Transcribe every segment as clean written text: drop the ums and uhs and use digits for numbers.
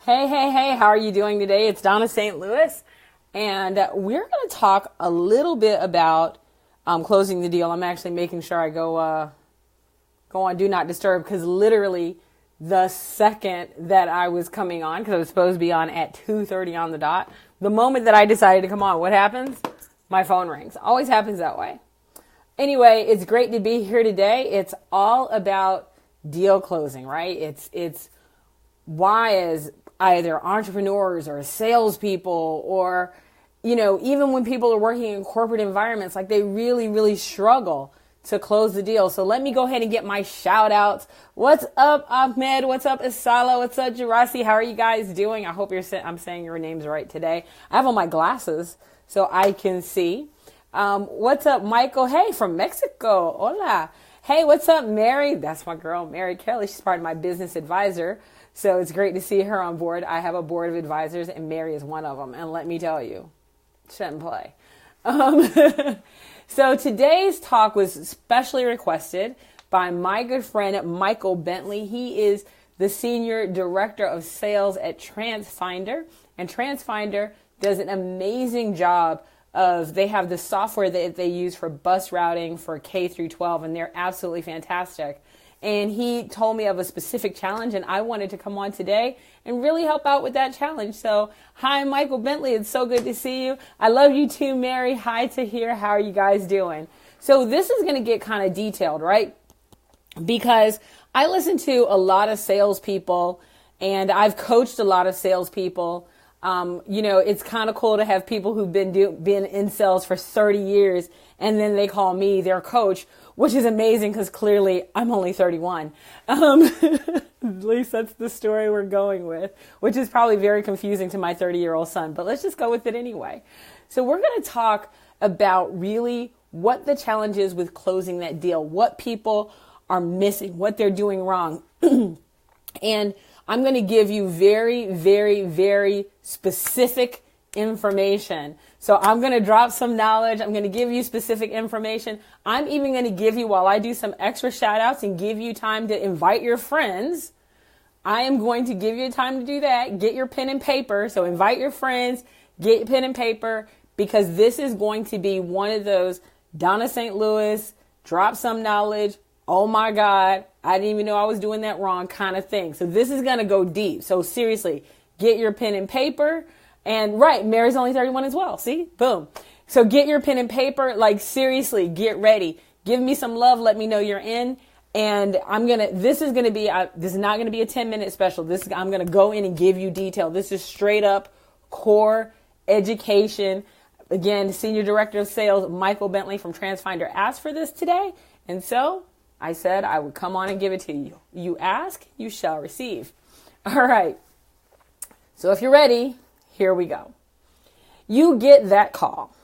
Hey, hey, hey, how are you doing today? It's Dawnna St. Louis, and we're going to talk a little bit about closing the deal. I'm actually making sure I go on Do Not Disturb because literally the second that I was coming on, because I was supposed to be on at 2:30 on the dot, the moment that I decided to come on, what happens? My phone rings. Always happens that way. Anyway, it's great to be here today. It's all about deal closing, right? It's why as either entrepreneurs or salespeople or, even when people are working in corporate environments, like they really, really struggle to close the deal. So let me go ahead and get my shout outs. What's up, Ahmed? What's up, Isala? What's up, Jarasi? How are you guys doing? I hope I'm saying your names right today. I have on my glasses so I can see. What's up, Michael? Hey, from Mexico. Hola. Hey, what's up, Mary? That's my girl, Mary Kelly. She's part of my business advisor. So it's great to see her on board. I have a board of advisors, and Mary is one of them. And let me tell you, shouldn't play. So today's talk was specially requested by my good friend, Michael Bentley. He is the Senior Director of Sales at TransFinder. And TransFinder does an amazing job they have the software that they use for bus routing for K through 12, and they're absolutely fantastic. And he told me of a specific challenge, and I wanted to come on today and really help out with that challenge. So, hi, Michael Bentley. It's so good to see you. I love you too, Mary. Hi to here. How are you guys doing? So this is going to get kind of detailed, right? Because I listen to a lot of salespeople, and I've coached a lot of salespeople. It's kind of cool to have people who've been in sales for 30 years, and then they call me their coach, which is amazing because clearly I'm only 31. At least that's the story we're going with, which is probably very confusing to my 30-year-old son, but let's just go with it anyway. So we're going to talk about really what the challenge is with closing that deal, what people are missing, what they're doing wrong. And I'm going to give you very, very, very specific information. So I'm going to drop some knowledge. I'm going to give you specific information. I'm even going to give you, while I do some extra shout outs and give you time to invite your friends, I am going to give you time to do that. Get your pen and paper. So invite your friends, get your pen and paper, because this is going to be one of those Dawnna St. Louis, drop some knowledge. Oh my God, I didn't even know I was doing that wrong kind of thing. So this is going to go deep. So seriously, get your pen and paper. And right, Mary's only 31 as well. See, boom. So get your pen and paper. Like seriously, get ready. Give me some love. Let me know you're in. And this is not going to be a 10-minute special. I'm going to go in and give you detail. This is straight up core education. Again, Senior Director of Sales, Michael Bentley from TransFinder asked for this today. And so I said I would come on and give it to you. You ask, you shall receive. All right. So if you're ready, here we go. You get that call,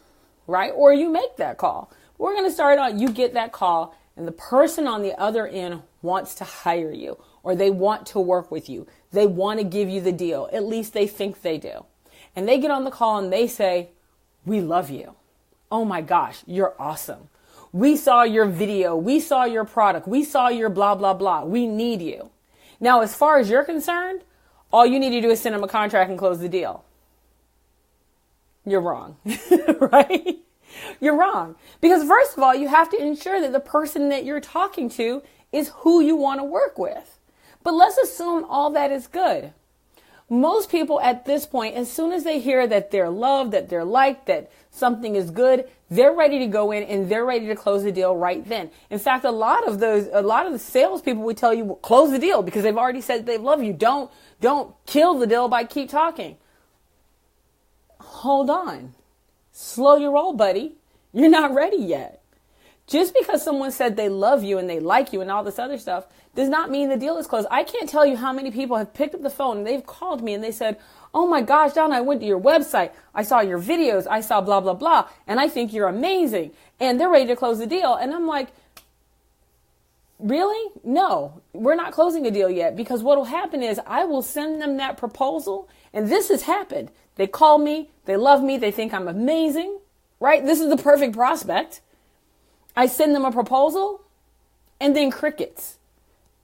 right? Or you make that call. We're going to start on you get that call, and the person on the other end wants to hire you, or they want to work with you. They want to give you the deal. At least they think they do. And they get on the call and they say, "We love you. Oh my gosh, you're awesome. We saw your video. We saw your product. We saw your blah, blah, blah. We need you." Now, as far as you're concerned, all you need to do is send them a contract and close the deal. You're wrong, right? You're wrong. Because first of all, you have to ensure that the person that you're talking to is who you want to work with. But let's assume all that is good. Most people at this point, as soon as they hear that they're loved, that they're liked, that something is good, they're ready to go in and they're ready to close the deal right then. In fact, a lot of the salespeople would tell you, well, close the deal because they've already said they love you. Don't kill the deal by keep talking. Hold on. Slow your roll, buddy. You're not ready yet. Just because someone said they love you and they like you and all this other stuff does not mean the deal is closed. I can't tell you how many people have picked up the phone and they've called me and they said, "Oh my gosh, Dawnna, I went to your website. I saw your videos. I saw blah, blah, blah. And I think you're amazing." And they're ready to close the deal. And I'm like, really? No, we're not closing a deal yet, because what will happen is I will send them that proposal. And this has happened. They call me. They love me. They think I'm amazing, right? This is the perfect prospect. I send them a proposal and then crickets.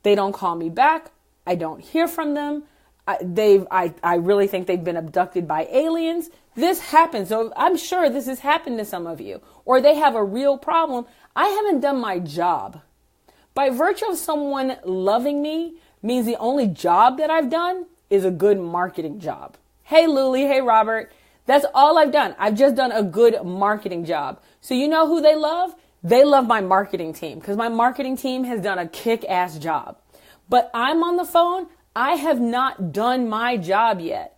They don't call me back. I don't hear from them. I really think they've been abducted by aliens. This happens. So I'm sure this has happened to some of you, or they have a real problem. I haven't done my job. By virtue of someone loving me means the only job that I've done is a good marketing job. Hey, Luli. Hey, Robert. That's all I've done. I've just done a good marketing job. So you know who they love? They love my marketing team, because my marketing team has done a kick-ass job. But I'm on the phone. I have not done my job yet.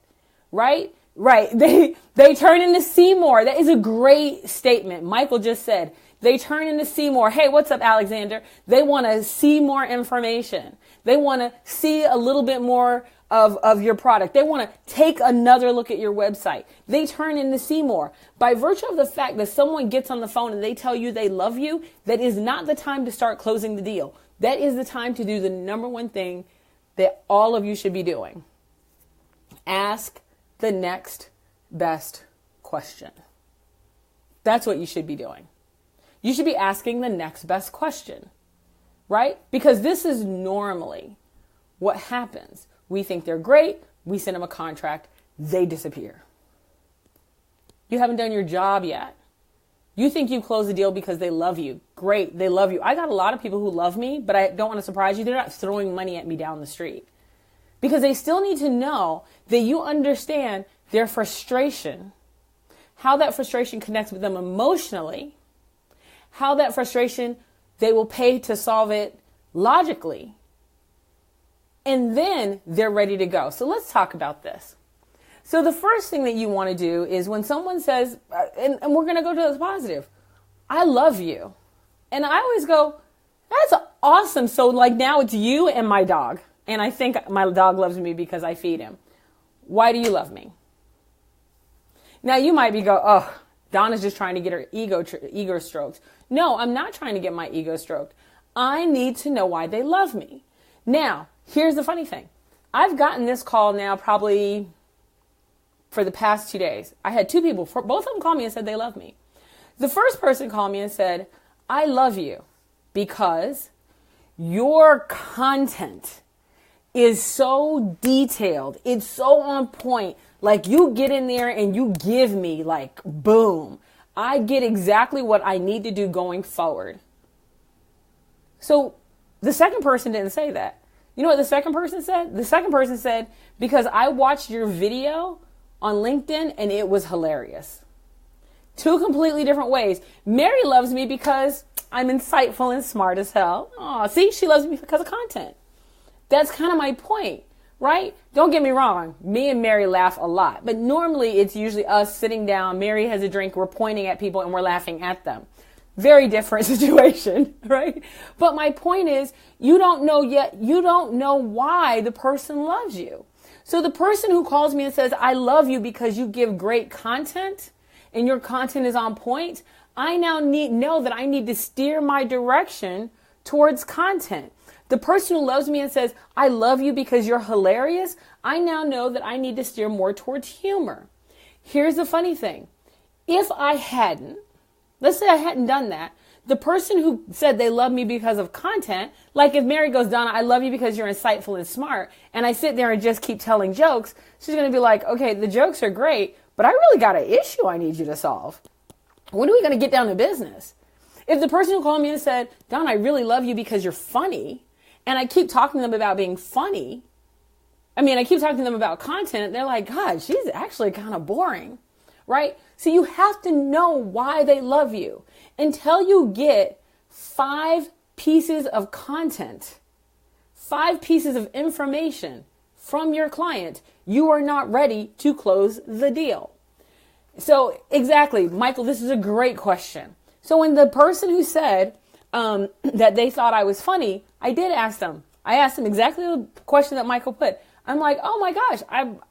Right? Right. They turn into Seymour. That is a great statement. Michael just said, they turn into Seymour. Hey, what's up, Alexander? They want to see more information. They want to see a little bit more of your product. They want to take another look at your website. They turn into Seymour. By virtue of the fact that someone gets on the phone and they tell you they love you, that is not the time to start closing the deal. That is the time to do the number one thing that all of you should be doing. Ask the next best question. That's what you should be doing. You should be asking the next best question, right? Because this is normally what happens. We think they're great. We send them a contract. They disappear. You haven't done your job yet. You think you closed the deal because they love you. Great. They love you. I got a lot of people who love me, but I don't want to surprise you. They're not throwing money at me down the street, because they still need to know that you understand their frustration, how that frustration connects with them emotionally, how that frustration they will pay to solve it logically. And then they're ready to go. So let's talk about this. So the first thing that you want to do is when someone says, and we're going to go to the positive, I love you. And I always go, that's awesome. So like now it's you and my dog. And I think my dog loves me because I feed him. Why do you love me? Now you might be oh, Dawnna's just trying to get her ego stroked. No, I'm not trying to get my ego stroked. I need to know why they love me. Now, here's the funny thing. I've gotten this call now probably for the past 2 days. I had two people, both of them called me and said they love me. The first person called me and said, I love you because your content is so detailed. It's so on point. Like you get in there and you give me like, boom. I get exactly what I need to do going forward. So the second person didn't say that. You know what the second person said? The second person said, because I watched your video on LinkedIn and it was hilarious. Two completely different ways. Mary loves me because I'm insightful and smart as hell. Oh, see, she loves me because of content. That's kind of my point, right? Don't get me wrong. Me and Mary laugh a lot, but normally it's usually us sitting down. Mary has a drink. We're pointing at people and we're laughing at them. Very different situation, right? But my point is, you don't know yet. You don't know why the person loves you. So the person who calls me and says, I love you because you give great content and your content is on point, I now know that I need to steer my direction towards content. The person who loves me and says, I love you because you're hilarious, I now know that I need to steer more towards humor. Here's the funny thing. If I hadn't, let's say I hadn't done that, the person who said they love me because of content, like if Mary goes, Dawnna, I love you because you're insightful and smart, and I sit there and just keep telling jokes, she's going to be like, okay, the jokes are great, but I really got an issue I need you to solve. When are we going to get down to business? If the person who called me and said, Dawnna, I really love you because you're funny, and I keep talking to them about being funny, I keep talking to them about content, they're like, God, she's actually kind of boring, right? So you have to know why they love you. Until you get 5 pieces of content, 5 pieces of information from your client, you are not ready to close the deal. So exactly, Michael, this is a great question. So when the person who said that they thought I was funny, I did ask them. I asked them exactly the question that Michael put. I'm like, oh my gosh,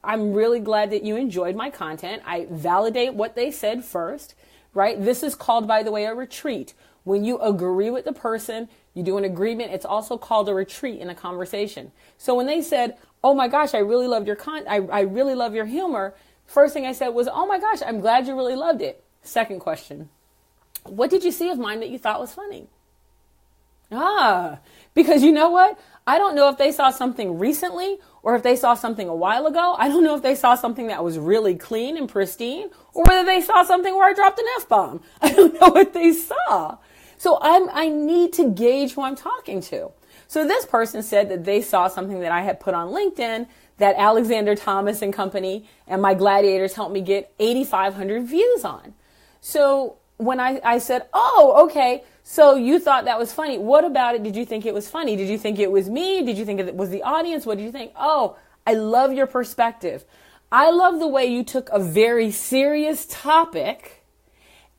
I'm really glad that you enjoyed my content. I validate what they said first, right? This is called, by the way, a retreat. When you agree with the person, you do an agreement. It's also called a retreat in a conversation. So when they said, oh my gosh, I really loved your I really love your humor. First thing I said was, oh my gosh, I'm glad you really loved it. Second question, what did you see of mine that you thought was funny? Because you know what? I don't know if they saw something recently or if they saw something a while ago. I don't know if they saw something that was really clean and pristine or whether they saw something where I dropped an F-bomb. I don't know what they saw. So I need to gauge who I'm talking to. So this person said that they saw something that I had put on LinkedIn that Alexander Thomas and company and my gladiators helped me get 8,500 views on. So when I said, oh, okay, so you thought that was funny. What about it? Did you think it was funny? Did you think it was me? Did you think it was the audience? What did you think? Oh, I love your perspective. I love the way you took a very serious topic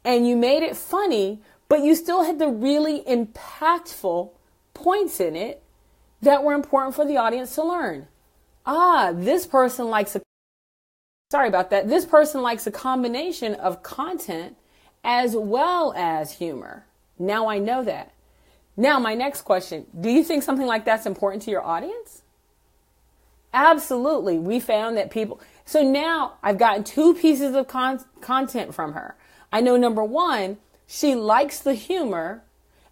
and you made it funny, but you still had the really impactful points in it that were important for the audience to learn. This person likes this person likes a combination of content as well as humor. Now I know that. Now my next question, do you think something like that's important to your audience? Absolutely. We found that so now I've gotten 2 pieces of content from her. I know number 1, she likes the humor.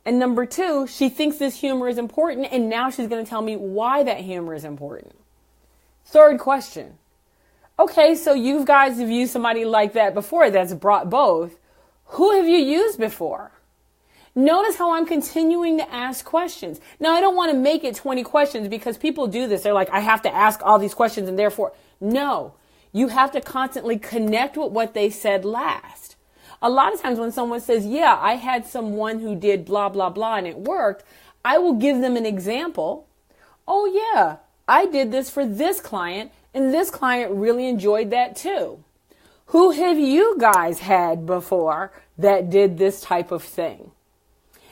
And number 2, she thinks this humor is important. And now she's going to tell me why that humor is important. Third question. Okay, so you guys have used somebody like that before that's brought both. Who have you used before? Notice how I'm continuing to ask questions. Now, I don't want to make it 20 questions because people do this. They're like, I have to ask all these questions and therefore, no, you have to constantly connect with what they said last. A lot of times when someone says, yeah, I had someone who did blah, blah, blah, and it worked, I will give them an example. Oh, yeah, I did this for this client, and this client really enjoyed that too. Who have you guys had before that did this type of thing?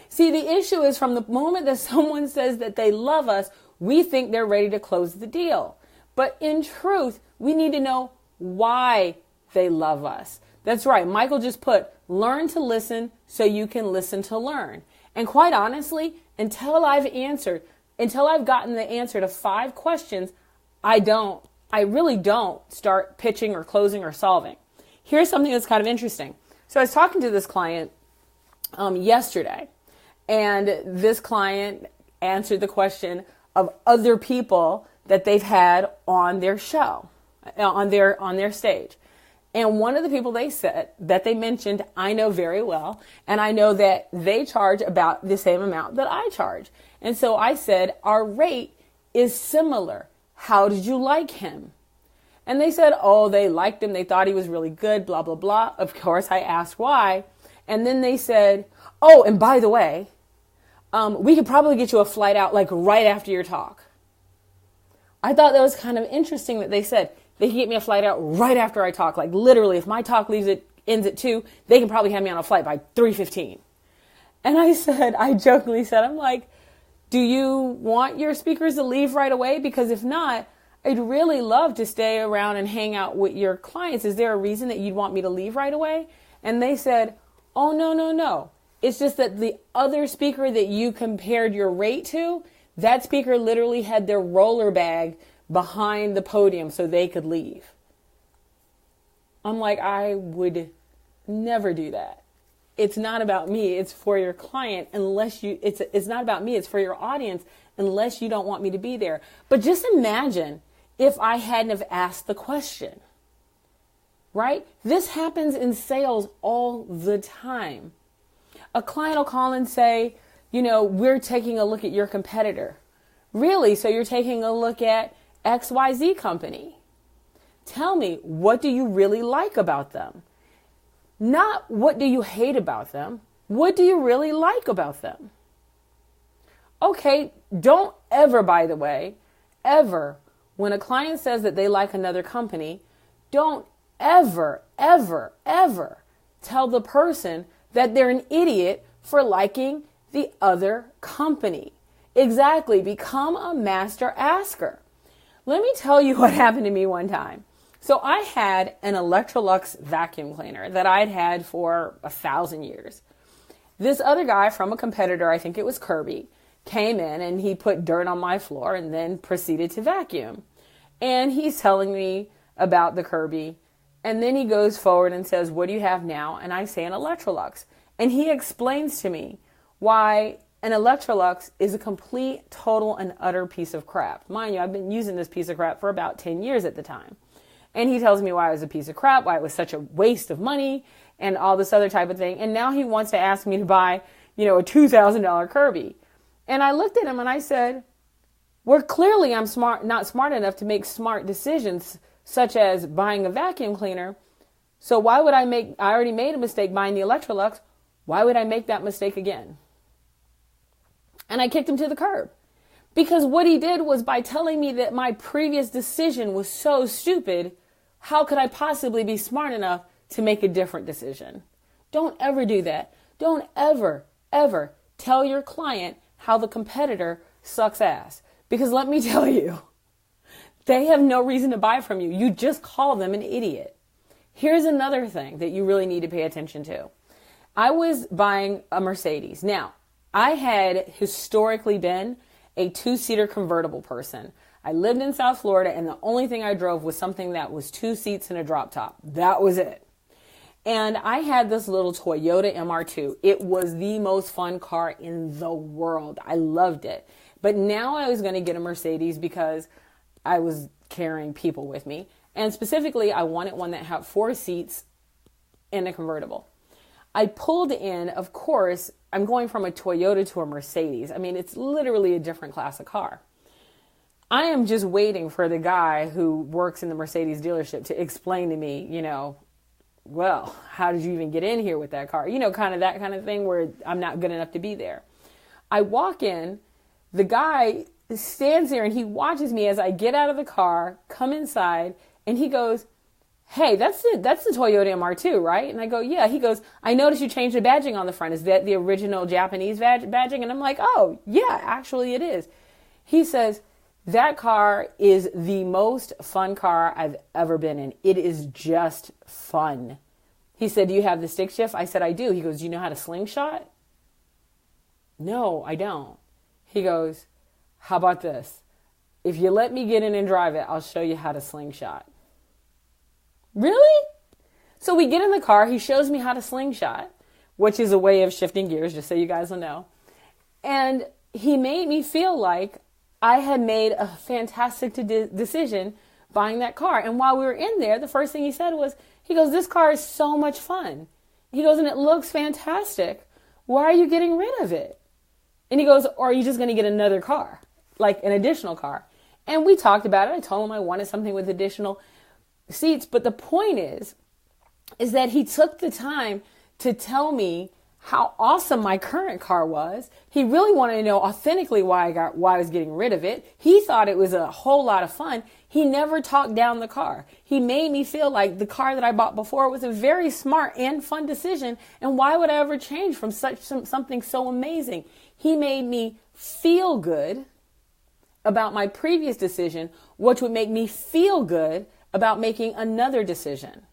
See, the issue is from the moment that someone says that they love us, we think they're ready to close the deal. But in truth, we need to know why they love us. That's right. Michael just put, learn to listen so you can listen to learn. And quite honestly, until I've gotten the answer to 5 questions, I really don't start pitching or closing or solving. Here's something that's kind of interesting. So I was talking to this client yesterday, and this client answered the question of other people that they've had on their show, on their stage. And one of the people they said that they mentioned, I know very well, and I know that they charge about the same amount that I charge. And so I said, our rate is similar. How did you like him? And they said, oh, they liked him. They thought he was really good, blah, blah, blah. Of course, I asked why. And then they said, oh, and by the way, we could probably get you a flight out like right after your talk. I thought that was kind of interesting that they said they can get me a flight out right after I talk. Like literally, if my talk ends at 2, they can probably have me on a flight by 3:15. And I jokingly said, I'm like, do you want your speakers to leave right away? Because if not, I'd really love to stay around and hang out with your clients. Is there a reason that you'd want me to leave right away? And they said, oh, no. It's just that the other speaker that you compared your rate to, that speaker literally had their roller bag behind the podium so they could leave. I'm like, I would never do that. It's not about me. It's for your client it's not about me. It's for your audience unless you don't want me to be there. But just imagine if I hadn't have asked the question, right? This happens in sales all the time. A client will call and say, we're taking a look at your competitor. Really? So you're taking a look at XYZ company. Tell me, what do you really like about them? Not what do you hate about them? What do you really like about them? Okay, don't ever, by the way, ever, when a client says that they like another company, don't ever tell the person that they're an idiot for liking the other company. Exactly. Become a master asker. Let me tell you what happened to me one time. So I had an Electrolux vacuum cleaner that I'd had for 1,000 years. This other guy from a competitor, I think it was Kirby, came in and he put dirt on my floor and then proceeded to vacuum. And he's telling me about the Kirby. And then he goes forward and says, what do you have now? And I say an Electrolux. And he explains to me why an Electrolux is a complete, total, and utter piece of crap. Mind you, I've been using this piece of crap for about 10 years at the time. And he tells me why it was a piece of crap, why it was such a waste of money, and all this other type of thing. And now he wants to ask me to buy, a $2,000 Kirby. And I looked at him and I said, well, clearly I'm not smart enough to make smart decisions, such as buying a vacuum cleaner. So why would I already made a mistake buying the Electrolux. Why would I make that mistake again? And I kicked him to the curb. Because what he did was, by telling me that my previous decision was so stupid, how could I possibly be smart enough to make a different decision? Don't ever do that. Don't ever, ever tell your client how the competitor sucks ass. Because let me tell you, they have no reason to buy from you. You just call them an idiot. Here's another thing that you really need to pay attention to. I was buying a Mercedes. Now, I had historically been a 2-seater convertible person. I lived in South Florida, and the only thing I drove was something that was 2 seats and a drop top. That was it. And I had this little Toyota MR2. It was the most fun car in the world. I loved it. But now I was going to get a Mercedes because I was carrying people with me. And specifically, I wanted one that had 4 seats and a convertible. I pulled in, of course, I'm going from a Toyota to a Mercedes. I mean, it's literally a different class of car. I am just waiting for the guy who works in the Mercedes dealership to explain to me, well, how did you even get in here with that car? Kind of that kind of thing where I'm not good enough to be there. I walk in, the guy stands there and he watches me as I get out of the car, come inside, and he goes, hey, that's the Toyota MR2, right? And I go, yeah. He goes, I noticed you changed the badging on the front. Is that the original Japanese badging? And I'm like, oh, yeah, actually it is. He says, that car is the most fun car I've ever been in. It is just fun. He said, do you have the stick shift? I said, I do. He goes, do you know how to slingshot? No, I don't. He goes, how about this? If you let me get in and drive it, I'll show you how to slingshot. Really? So we get in the car. He shows me how to slingshot, which is a way of shifting gears, just so you guys will know. And he made me feel like I had made a fantastic decision buying that car. And while we were in there, the first thing he said was, he goes, this car is so much fun. He goes, and it looks fantastic. Why are you getting rid of it? And he goes, or are you just going to get another car, like an additional car? And we talked about it. I told him I wanted something with additional seats. But the point is that he took the time to tell me how awesome my current car was. He really wanted to know authentically why I was getting rid of it. He thought it was a whole lot of fun. He never talked down the car. He made me feel like the car that I bought before was a very smart and fun decision. And why would I ever change from something so amazing? He made me feel good about my previous decision, which would make me feel good about making another decision.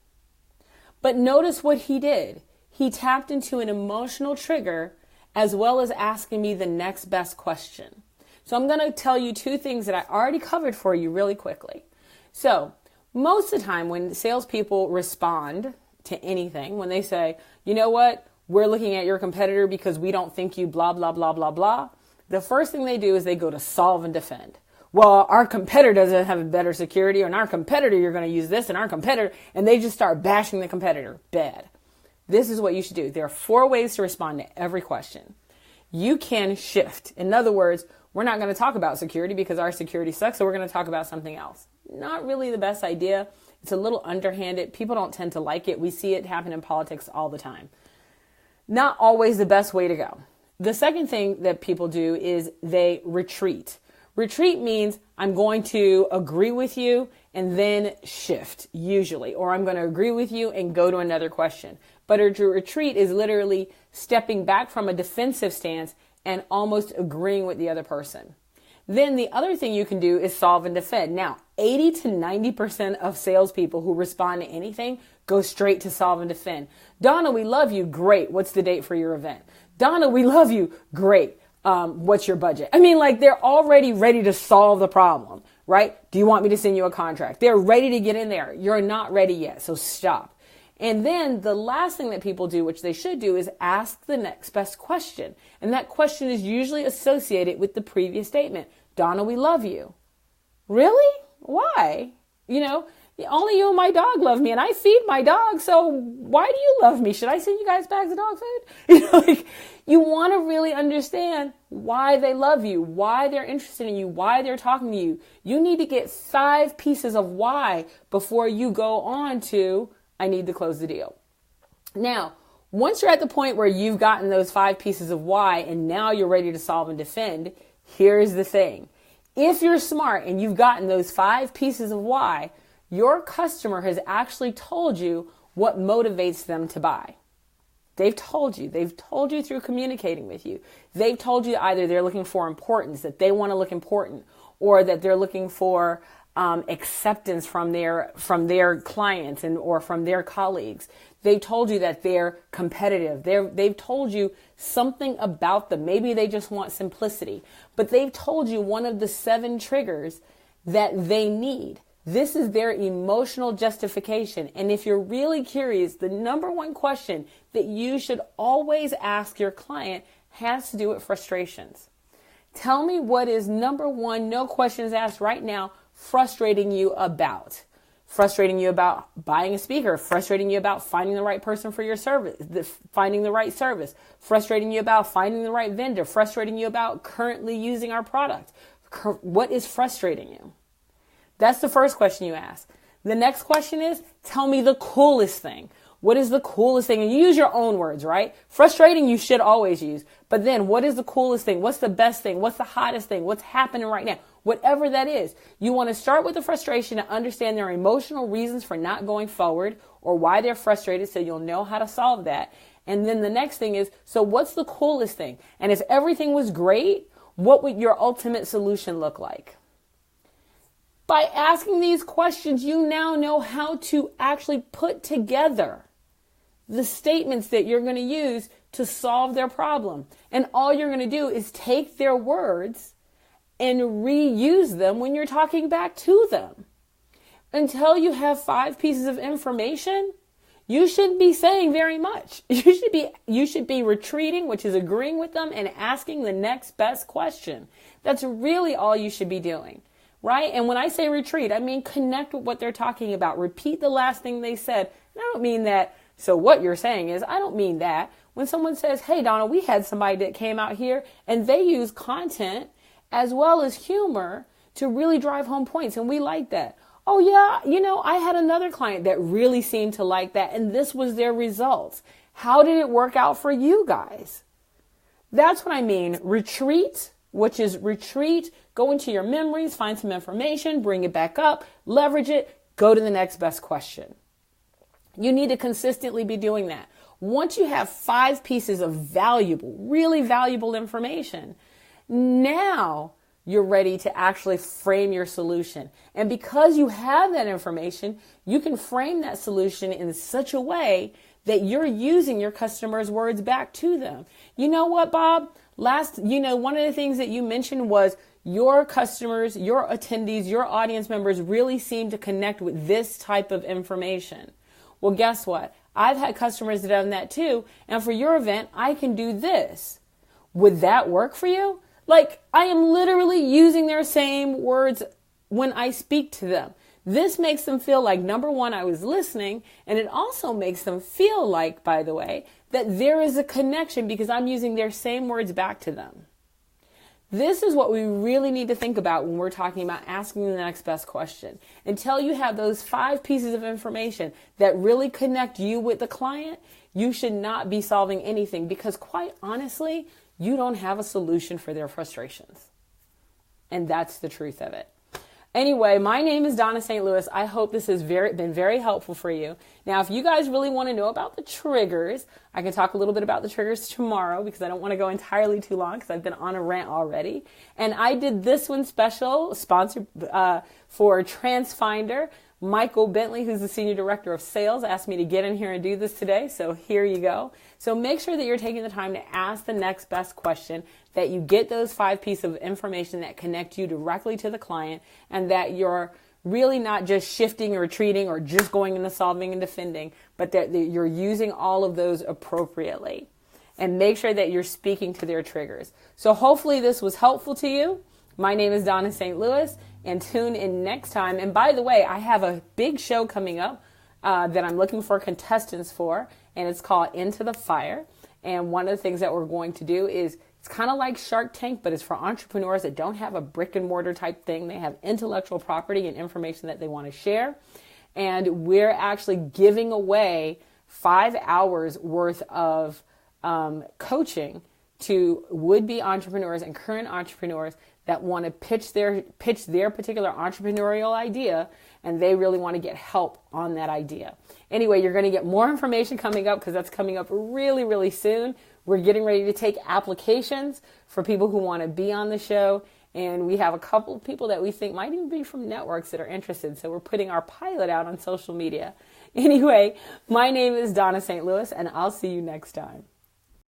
But notice what he did. He tapped into an emotional trigger as well as asking me the next best question. So I'm going to tell you 2 things that I already covered for you really quickly. So most of the time when salespeople respond to anything, when they say, you know what, we're looking at your competitor because we don't think you blah, blah, blah, blah, blah. The first thing they do is they go to solve and defend. Well, our competitor doesn't have a better security, and our competitor, you're going to use this, and our competitor, and they just start bashing the competitor. Bad. This is what you should do. There are 4 ways to respond to every question. You can shift. In other words, we're not going to talk about security because our security sucks, so we're going to talk about something else. Not really the best idea. It's a little underhanded. People don't tend to like it. We see it happen in politics all the time. Not always the best way to go. The second thing that people do is they retreat. Retreat means I'm going to agree with you and then shift, usually, or I'm going to agree with you and go to another question. But a retreat is literally stepping back from a defensive stance and almost agreeing with the other person. Then the other thing you can do is solve and defend. Now, 80 to 90% of salespeople who respond to anything go straight to solve and defend. Dawnna, we love you. Great. What's the date for your event? Dawnna, we love you. Great. What's your budget? I mean, like, they're already ready to solve the problem, right? Do you want me to send you a contract? They're ready to get in there. You're not ready yet, so stop. And then the last thing that people do, which they should do, is ask the next best question. And that question is usually associated with the previous statement. Dawnna, we love you. Really? Why? Only you and my dog love me, and I feed my dog, so why do you love me? Should I send you guys bags of dog food? You want to really understand why they love you, why they're interested in you, why they're talking to you. You need to get 5 pieces of why before you go on to, I need to close the deal. Now, once you're at the point where you've gotten those 5 pieces of why, and now you're ready to solve and defend, here's the thing. If you're smart and you've gotten those 5 pieces of why, your customer has actually told you what motivates them to buy. They've told you through communicating with you. They've told you either they're looking for importance, that they want to look important, or that they're looking for acceptance from their clients or from their colleagues. They've told you that they're competitive. They've told you something about them. Maybe they just want simplicity, but they've told you one of the 7 triggers that they need. This is their emotional justification. And if you're really curious, the number one question that you should always ask your client has to do with frustrations. Tell me what is number one, no questions asked right now, frustrating you about. Frustrating you about buying a speaker, frustrating you about finding the right person for your service, finding the right service, frustrating you about finding the right vendor, frustrating you about currently using our product. What is frustrating you? That's the first question you ask. The next question is, tell me the coolest thing. What is the coolest thing? And you use your own words, right? Frustrating you should always use. But then what is the coolest thing? What's the best thing? What's the hottest thing? What's happening right now? Whatever that is. You want to start with the frustration and understand their emotional reasons for not going forward or why they're frustrated so you'll know how to solve that. And then the next thing is, so what's the coolest thing? And if everything was great, what would your ultimate solution look like? By asking these questions, you now know how to actually put together the statements that you're going to use to solve their problem. And all you're going to do is take their words and reuse them when you're talking back to them. Until you have 5 pieces of information, you shouldn't be saying very much. You should be retreating, which is agreeing with them and asking the next best question. That's really all you should be doing. Right? And when I say retreat, I mean connect with what they're talking about. Repeat the last thing they said. And I don't mean that, so what you're saying is, I don't mean that. When someone says, hey, Dawnna, we had somebody that came out here and they use content as well as humor to really drive home points. And we like that. Oh, yeah, I had another client that really seemed to like that. And this was their results. How did it work out for you guys? That's what I mean. Retreat, which is retreat, go into your memories, find some information, bring it back up, leverage it, go to the next best question. You need to consistently be doing that. Once you have 5 pieces of valuable, really valuable information, now you're ready to actually frame your solution. And because you have that information, you can frame that solution in such a way that you're using your customers' words back to them. You know what, Bob? One of the things that you mentioned was your customers, your attendees, your audience members really seem to connect with this type of information. Well, guess what? I've had customers that have done that too. And for your event, I can do this. Would that work for you? Like, I am literally using their same words when I speak to them. This makes them feel like, number one, I was listening. And it also makes them feel like, by the way, that there is a connection because I'm using their same words back to them. This is what we really need to think about when we're talking about asking the next best question. Until you have those 5 pieces of information that really connect you with the client, you should not be solving anything because quite honestly, you don't have a solution for their frustrations. And that's the truth of it. Anyway, my name is Dawnna St. Louis. I hope this has been very helpful for you. Now, if you guys really want to know about the triggers, I can talk a little bit about the triggers tomorrow because I don't want to go entirely too long because I've been on a rant already. And I did this one special, sponsored for TransFinder. Michael Bentley, who's the Senior Director of Sales, asked me to get in here and do this today. So here you go. So make sure that you're taking the time to ask the next best question, that you get those 5 pieces of information that connect you directly to the client, and that you're really not just shifting or retreating or just going into solving and defending, but that you're using all of those appropriately. And make sure that you're speaking to their triggers. So hopefully this was helpful to you. My name is Dawnna St. Louis, and tune in next time. And by the way, I have a big show coming up that I'm looking for contestants for, and it's called Into the Fire. And one of the things that we're going to do is, it's kind of like Shark Tank, but it's for entrepreneurs that don't have a brick and mortar type thing. They have intellectual property and information that they want to share. And we're actually giving away 5 hours worth of coaching to would-be entrepreneurs and current entrepreneurs that want to pitch their particular entrepreneurial idea, and they really want to get help on that idea. Anyway, you're going to get more information coming up because that's coming up really, really soon. We're getting ready to take applications for people who want to be on the show, and we have a couple of people that we think might even be from networks that are interested, so we're putting our pilot out on social media. Anyway, my name is Dawnna St. Louis, and I'll see you next time.